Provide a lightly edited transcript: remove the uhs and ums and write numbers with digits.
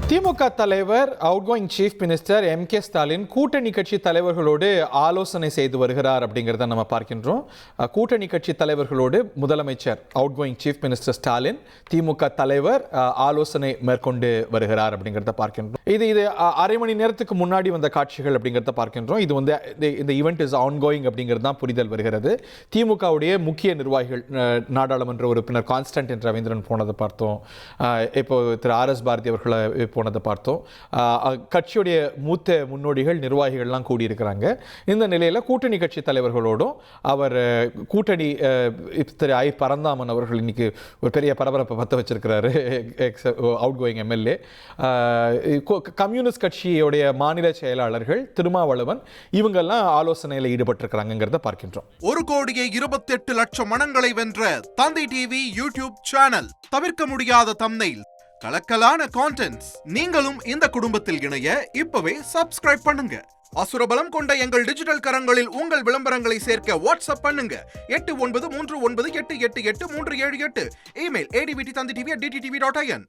திமுக தலைவர் outgoing chief minister K Stalin கூட்டணி கட்சி தலைவர்களோடு ஆலோசனை செய்து வருகிறார் அப்படிங்கிறத நம்ம பார்க்கின்றோம். கூட்டணி கட்சி தலைவர்களோடு முதலமைச்சர் அவுட்கோயிங் சீஃப் மினிஸ்டர் ஸ்டாலின் திமுக தலைவர் ஆலோசனை மேற்கொண்டு வருகிறார் அப்படிங்கிறத பார்க்கின்றோம். இது அரை மணி நேரத்துக்கு முன்னாடி வந்த காட்சிகள் அப்படிங்கிறத பார்க்கின்றோம். இது வந்து இந்த ஈவெண்ட் இஸ் ஆன்கோயிங் அப்படிங்கிறது தான் புரிதல் வருகிறது. திமுகவுடைய முக்கிய நிர்வாகிகள், நாடாளுமன்ற உறுப்பினர் கான்ஸ்டன்டின் ரவீந்திரன் போனதை பார்த்தோம். இப்போ திரு RS பாரதி அவர்களை போனதை பார்த்தோம். கட்சியுடைய மூத்த முன்னோடிகள், நிர்வாகிகள்லாம் கூடியிருக்கிறாங்க. இந்த நிலையில் கூட்டணி கட்சி தலைவர்களோடும் அவர் கூட்டணி திரு பரந்தாமன் அவர்கள் இன்னைக்கு ஒரு பெரிய பரபரப்பை பற்ற வச்சிருக்கிறாரு. அவுட் கோயிங் MLA, கம்யூனிஸ்ட் கட்சியுடைய மாநில செயலாளர்கள் திருமாவளவன், இவங்கெல்லாம் ஆலோசனையில் ஈடுபட்டிருக்கிறாங்கிறத பார்க்கின்றோம். 1,28,00,000 மனங்களை வென்ற தந்தி டிவி யூடியூப் சேனல், தவிர்க்க முடியாத தம்ப்நெயில், கலக்கலான கான்டென்ட்ஸ். நீங்களும் இந்த குடும்பத்தில் இணைய இப்பவே சப்ஸ்கிரைப் பண்ணுங்க. அசுரபலம் கொண்ட எங்கள் டிஜிட்டல் கரங்களில் உங்கள் விளம்பரங்களை சேர்க்க வாட்ஸ்அப் பண்ணுங்க. 8939888838. Email advttv@dttv.in.